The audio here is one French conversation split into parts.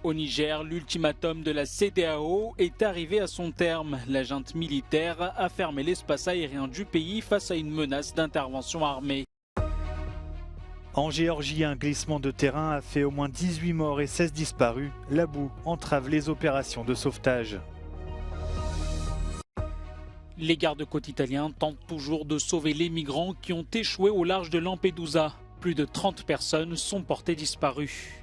Au Niger, l'ultimatum de la CEDEAO est arrivé à son terme. La junte militaire a fermé l'espace aérien du pays face à une menace d'intervention armée. En Géorgie, un glissement de terrain a fait au moins 18 morts et 16 disparus. La boue entrave les opérations de sauvetage. Les gardes-côtes italiens tentent toujours de sauver les migrants qui ont échoué au large de Lampedusa. Plus de 30 personnes sont portées disparues.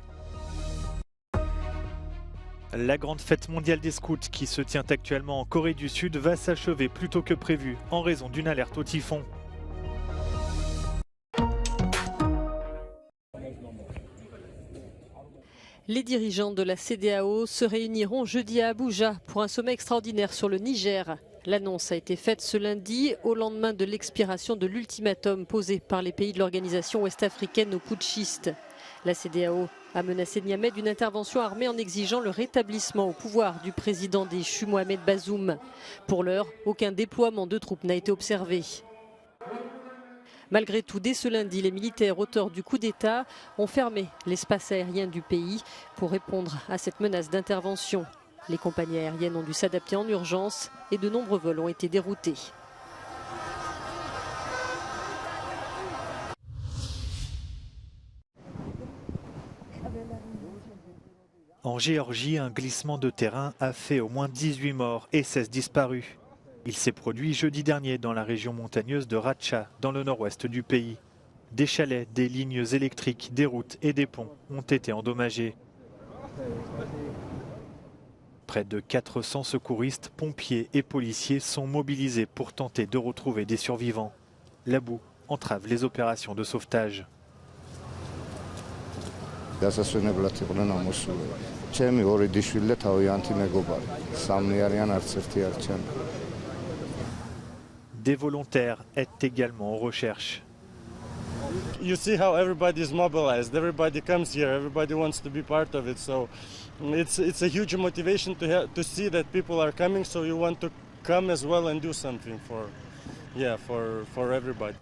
La grande fête mondiale des scouts qui se tient actuellement en Corée du Sud va s'achever plus tôt que prévu en raison d'une alerte au typhon. Les dirigeants de la CEDEAO se réuniront jeudi à Abuja pour un sommet extraordinaire sur le Niger. L'annonce a été faite ce lundi au lendemain de l'expiration de l'ultimatum posé par les pays de l'organisation ouest-africaine aux putschistes. La CEDEAO a menacé Niamey d'une intervention armée en exigeant le rétablissement au pouvoir du président déchu Mohamed Bazoum. Pour l'heure, aucun déploiement de troupes n'a été observé. Malgré tout, dès ce lundi, les militaires auteurs du coup d'État ont fermé l'espace aérien du pays pour répondre à cette menace d'intervention. Les compagnies aériennes ont dû s'adapter en urgence et de nombreux vols ont été déroutés. En Géorgie, un glissement de terrain a fait au moins 18 morts et 16 disparus. Il s'est produit jeudi dernier dans la région montagneuse de Ratcha, dans le nord-ouest du pays. Des chalets, des lignes électriques, des routes et des ponts ont été endommagés. Près de 400 secouristes, pompiers et policiers sont mobilisés pour tenter de retrouver des survivants. La boue entrave les opérations de sauvetage. Des volontaires aident également aux recherches. You see how everybody is mobilized. Everybody comes here. Everybody wants to be part of it. So it's a huge motivation to see that people are coming. So you want to come as well and do something for everybody.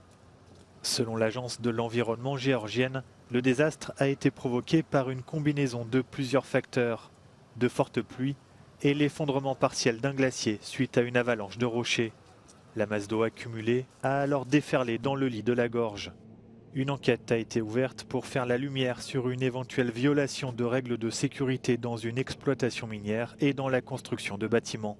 Selon l'agence de l'environnement géorgienne, le désastre a été provoqué par une combinaison de plusieurs facteurs, de fortes pluies et l'effondrement partiel d'un glacier suite à une avalanche de rochers. La masse d'eau accumulée a alors déferlé dans le lit de la gorge. Une enquête a été ouverte pour faire la lumière sur une éventuelle violation de règles de sécurité dans une exploitation minière et dans la construction de bâtiments.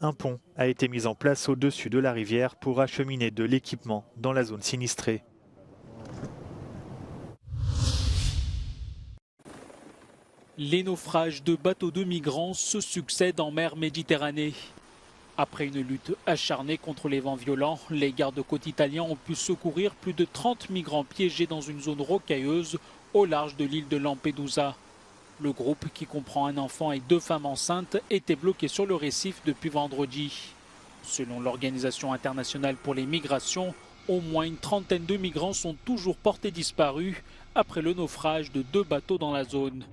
Un pont a été mis en place au-dessus de la rivière pour acheminer de l'équipement dans la zone sinistrée. Les naufrages de bateaux de migrants se succèdent en mer Méditerranée. Après une lutte acharnée contre les vents violents, les gardes-côtes italiens ont pu secourir plus de 30 migrants piégés dans une zone rocailleuse au large de l'île de Lampedusa. Le groupe, qui comprend un enfant et 2 femmes enceintes, était bloqué sur le récif depuis vendredi. Selon l'Organisation internationale pour les migrations, au moins une trentaine de migrants sont toujours portés disparus après le naufrage de 2 bateaux dans la zone.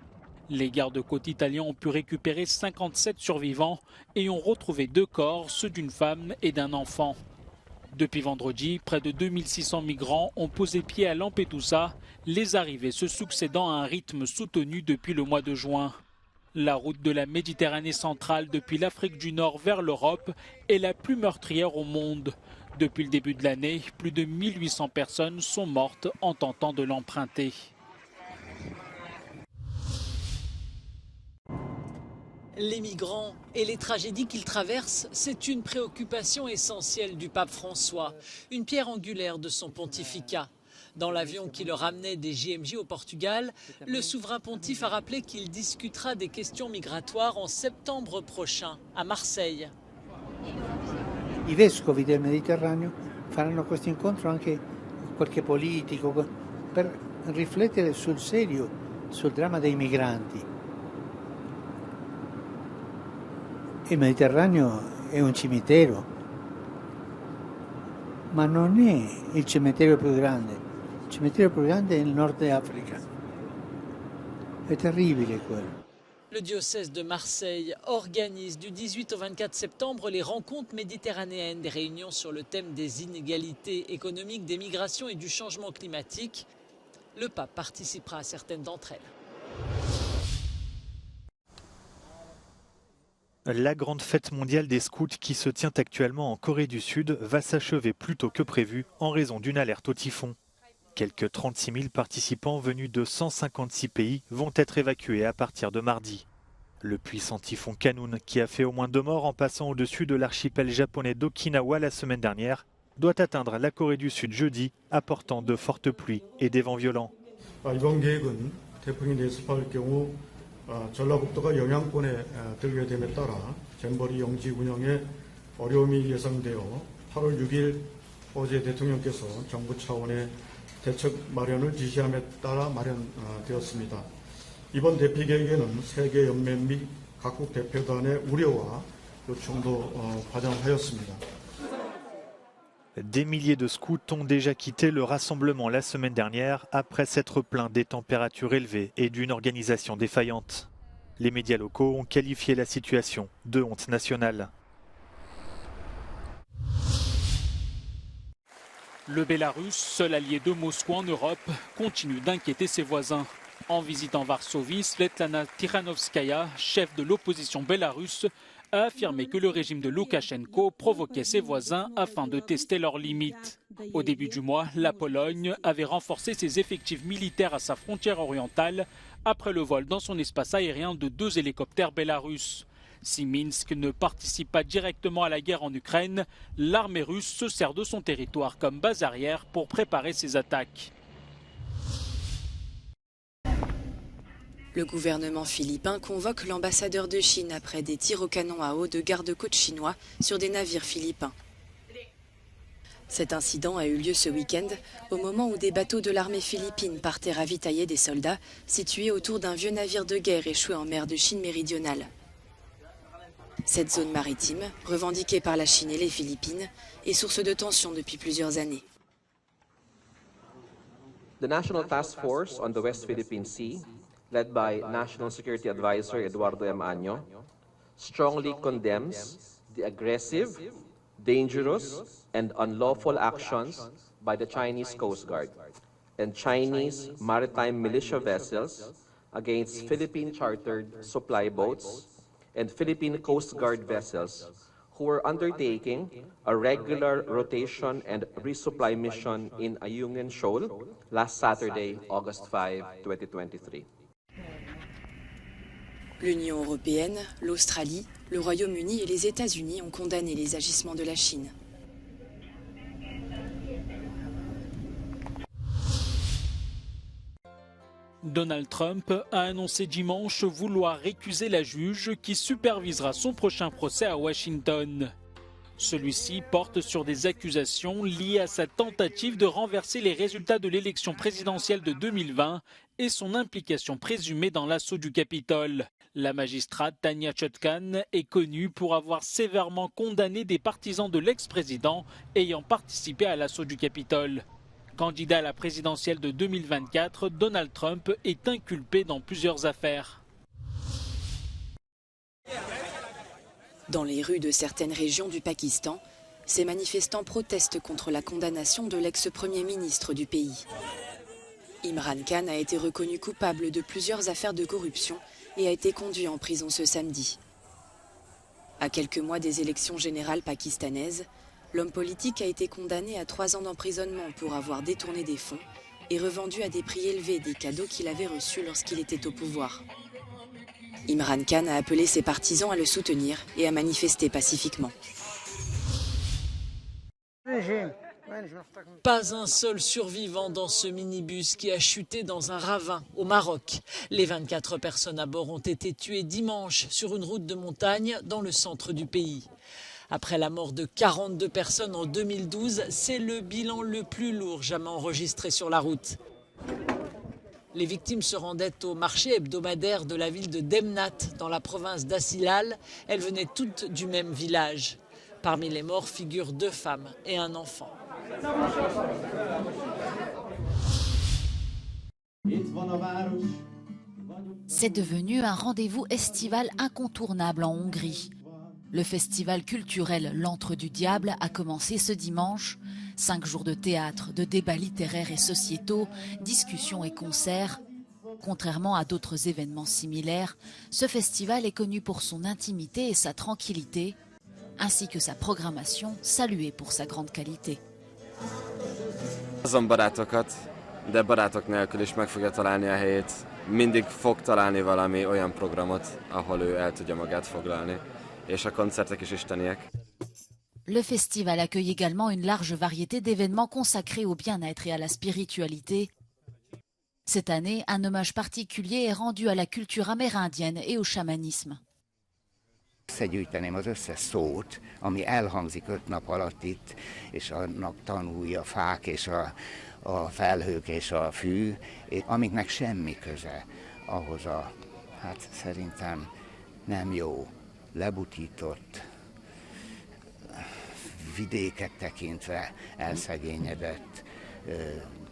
Les gardes-côtes italiens ont pu récupérer 57 survivants et ont retrouvé 2 corps, ceux d'une femme et d'un enfant. Depuis vendredi, près de 2600 migrants ont posé pied à Lampedusa, les arrivées se succédant à un rythme soutenu depuis le mois de juin. La route de la Méditerranée centrale depuis l'Afrique du Nord vers l'Europe est la plus meurtrière au monde. Depuis le début de l'année, plus de 1800 personnes sont mortes en tentant de l'emprunter. Les migrants et les tragédies qu'ils traversent, c'est une préoccupation essentielle du pape François, une pierre angulaire de son pontificat. Dans l'avion qui le ramenait des JMJ au Portugal, le souverain pontife a rappelé qu'il discutera des questions migratoires en septembre prochain à Marseille. I vescovi del Mediterraneo faranno questo incontro anche con qualche politico per riflettere sul serio sul dramma dei migranti. Il Mediterraneo è un cimitero, ma non è il cimitero più grande. Il cimitero più grande è il Nord Africa. È terribile quello. Le diocèse de Marseille organise du 18 au 24 septembre les rencontres méditerranéennes, des réunions sur le thème des inégalités économiques, des migrations et du changement climatique. Le pape participera à certaines d'entre elles. La grande fête mondiale des scouts qui se tient actuellement en Corée du Sud va s'achever plus tôt que prévu en raison d'une alerte au typhon. Quelques 36 000 participants venus de 156 pays vont être évacués à partir de mardi. Le puissant typhon Khanun, qui a fait au moins 2 morts en passant au-dessus de l'archipel japonais d'Okinawa la semaine dernière, doit atteindre la Corée du Sud jeudi, apportant de fortes pluies et des vents violents. 이번 계획은 태풍이 내습할 경우 전라북도가 영향권에 들게 됨에 따라 잼버리 영지 운영에 어려움이 예상되어 8월 6일 어제 대통령께서 정부 차원의 대책 마련을 지시함에 따라 마련되었습니다. 이번 대피 계획에는 세계 연맹 및 각국 대표단의 우려와 요청도 반영하였습니다. Des milliers de scouts ont déjà quitté le rassemblement la semaine dernière après s'être plaints des températures élevées et d'une organisation défaillante. Les médias locaux ont qualifié la situation de honte nationale. Le Bélarus, seul allié de Moscou en Europe, continue d'inquiéter ses voisins. En visitant Varsovie, Svetlana Tikhanovskaya, chef de l'opposition bélarusse, a affirmé que le régime de Loukachenko provoquait ses voisins afin de tester leurs limites. Au début du mois, la Pologne avait renforcé ses effectifs militaires à sa frontière orientale après le vol dans son espace aérien de 2 hélicoptères bélarusses. Si Minsk ne participe pas directement à la guerre en Ukraine, l'armée russe se sert de son territoire comme base arrière pour préparer ses attaques. Le gouvernement philippin convoque l'ambassadeur de Chine après des tirs au canon à eau de garde-côtes chinois sur des navires philippins. Cet incident a eu lieu ce week-end, au moment où des bateaux de l'armée philippine partaient ravitailler des soldats situés autour d'un vieux navire de guerre échoué en mer de Chine méridionale. Cette zone maritime, revendiquée par la Chine et les Philippines, est source de tensions depuis plusieurs années. The National Task Force on the West Philippine Sea, led by National Security Advisor Eduardo M. Año, strongly condemns the aggressive, dangerous, and unlawful actions by the Chinese Coast Guard and Chinese maritime militia vessels against Philippine-chartered supply boats and Philippine Coast Guard vessels who were undertaking a regular rotation and resupply mission in Ayungin Shoal last Saturday, August 5, 2023. L'Union européenne, l'Australie, le Royaume-Uni et les États-Unis ont condamné les agissements de la Chine. Donald Trump a annoncé dimanche vouloir récuser la juge qui supervisera son prochain procès à Washington. Celui-ci porte sur des accusations liées à sa tentative de renverser les résultats de l'élection présidentielle de 2020 et son implication présumée dans l'assaut du Capitole. La magistrate Tanya Chutkan est connue pour avoir sévèrement condamné des partisans de l'ex-président ayant participé à l'assaut du Capitole. Candidat à la présidentielle de 2024, Donald Trump est inculpé dans plusieurs affaires. Dans les rues de certaines régions du Pakistan, ces manifestants protestent contre la condamnation de l'ex-premier ministre du pays. Imran Khan a été reconnu coupable de plusieurs affaires de corruption et a été conduit en prison ce samedi. À quelques mois des élections générales pakistanaises, l'homme politique a été condamné à 3 ans d'emprisonnement pour avoir détourné des fonds et revendu à des prix élevés des cadeaux qu'il avait reçus lorsqu'il était au pouvoir. Imran Khan a appelé ses partisans à le soutenir et à manifester pacifiquement. Pas un seul survivant dans ce minibus qui a chuté dans un ravin au Maroc. Les 24 personnes à bord ont été tuées dimanche sur une route de montagne dans le centre du pays. Après la mort de 42 personnes en 2012, c'est le bilan le plus lourd jamais enregistré sur la route. Les victimes se rendaient au marché hebdomadaire de la ville de Demnat, dans la province d'Assilal. Elles venaient toutes du même village. Parmi les morts figurent 2 femmes et un enfant. C'est devenu un rendez-vous estival incontournable en Hongrie. Le festival culturel L'Antre du Diable a commencé ce dimanche. 5 jours de théâtre, de débats littéraires et sociétaux, discussions et concerts. Contrairement à d'autres événements similaires, ce festival est connu pour son intimité et sa tranquillité, ainsi que sa programmation saluée pour sa grande qualité. Azon barátokat, de barátok nélkül is meg fogja találni a helyét. Mindig fog találni valami olyan programot, ahol ő el tudja magát foglalni. És a koncertek is isteniek. Le festival accueille également une large variété d'événements consacrés au bien-être et à la spiritualité. Cette année, un hommage particulier est rendu à la culture amérindienne et au chamanisme. Összegyűjteném az összes szót, ami elhangzik 5 nap alatt itt, és annak tanulja a fák és a felhők és a fű, amiknek semmi köze ahhoz a, hát szerintem nem jó, lebutított, vidéket tekintve elszegényedett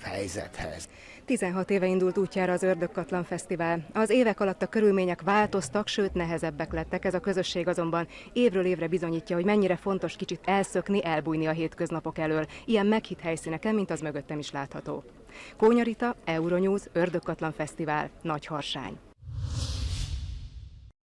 helyzethez. 16 éve indult útjára az Ördögkatlan Fesztivál. Az évek alatt a körülmények változtak, sőt nehezebbek lettek. Ez a közösség azonban évről évre bizonyítja, hogy mennyire fontos kicsit elszökni, elbújni a hétköznapok elől. Ilyen meghitt helyszíneken, mint az mögöttem is látható. Kónya Rita, Euronews, Ördögkatlan Fesztivál, Nagyharsány.